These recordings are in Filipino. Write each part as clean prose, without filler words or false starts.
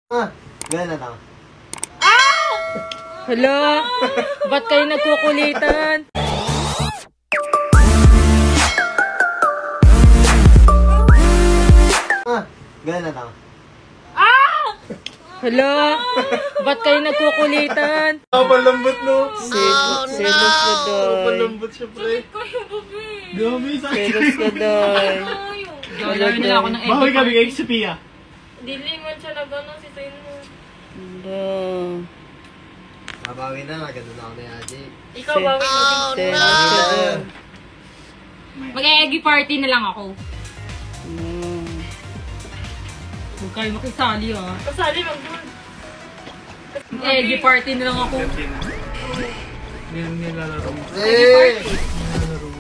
Gana na. Hala, ba't kayo nagkukulitan? Gana na. Hala, ba't kayo nagkukulitan? Palambot no. Selos ka doy. Palambot siya pre. Dami sa Selos ka doy. Gawin nila ako ng egg. Bahoy ka bigay si Pia. Dili man siya na gano'n si Tayin mo. Hala. Mabawi na, maganda na ako ni Aji. Ikaw bawi mo. Selos ka doy. Mag-eggy party na lang ako. Huwag kayo makisali ah. Kasali lang doon. Eggy party na lang ako. Nilalaro mo. Eggy party. Nilalaro mo.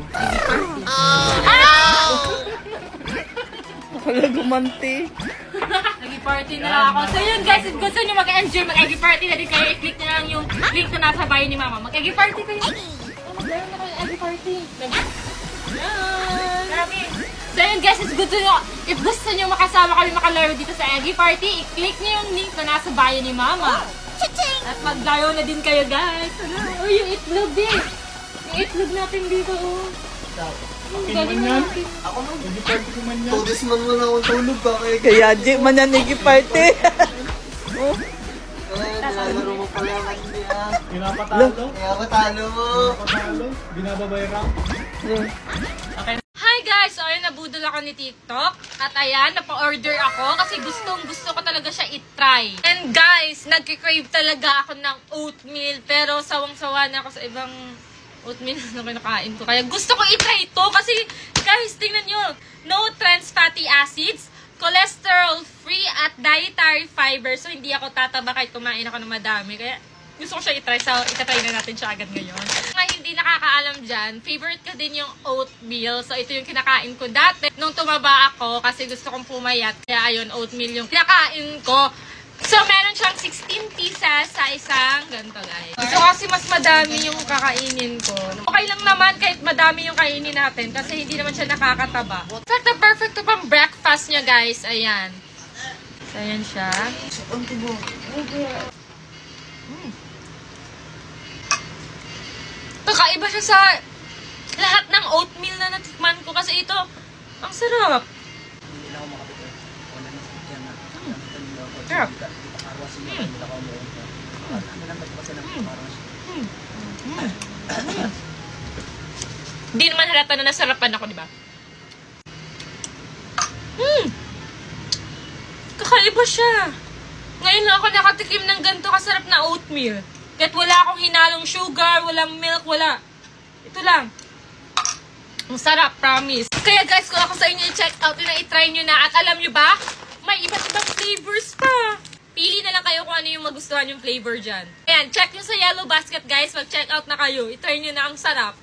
Hala, gumanti. Eggy party na lang ako. So yun guys, if gusto nyo mag-enjoy, mag-eggy party na din kayo, i-click nyo lang yung link na nasa bio ni Mama. Mag-eggy party kayo. Mag-laro na kayo eggy party. Marami. So yun guys, if gusto nyo makasama kami makalaro dito sa eggy party, i-click nyo yung link na nasa bio ni Mama. At maglaro na din kayo guys. Uy, yung itlog din. Yung itlog natin dito oh. Galing na natin. Ako man. Hindi party ko man yan. Tudis man mo na akong tulog ka. Kaya di man yan nag-party. Nilalaro mo pala yung hindi ah. Pinapatalo? Kaya matalo mo. Pinapatalo? Binababay rank? Hi guys! So ayun, nabudol ako ni TikTok. At ayan, napa-order ako kasi gusto ko talaga siya i-try. And guys, nagki-crave talaga ako ng oatmeal. Pero sawang-sawa na ako sa ibang oatmeal na kinakain ko. Kaya gusto ko i-try ito kasi guys, tingnan nyo. No trans fatty acids, cholesterol free at dietary fiber. So hindi ako tataba kahit kumain ako ng madami. Kaya gusto ko siya i-try. So itatry na natin siya agad ngayon. Mga hindi nakakaalam dyan, favorite ko din yung oatmeal. So ito yung kinakain ko dati. Nung tumaba ako kasi gusto kong pumayat. Kaya ayun, oatmeal yung kinakain ko. So meron siyang 16 pieces sa isang ganito guys. Gusto ko kasi mas madami yung kakainin ko. Okay lang naman kahit madami yung kainin natin kasi hindi naman siya nakakataba. Perfect to pang breakfast niya guys. Ayan. So ayan siya. Kakaiba siya sa lahat ng oatmeal na natikman ko kasi ito, ang sarap. Sarap. Hindi naman halata na nasarapan ako, di ba? Kakaiba siya. Ngayon lang ako nakatikim ng ganito kasarap na oatmeal. Kahit wala akong hinalong sugar, walang milk, wala. Ito lang. Ang sarap, promise. Kaya guys, kung ako sa inyo i-check out na i-try nyo na. At alam nyo ba, may iba't ibang flavors pa. Pili na lang kayo kung ano yung magustuhan yung flavor dyan. Ayan, check nyo sa yellow basket guys. Mag-check out na kayo. I-try nyo na, ang sarap.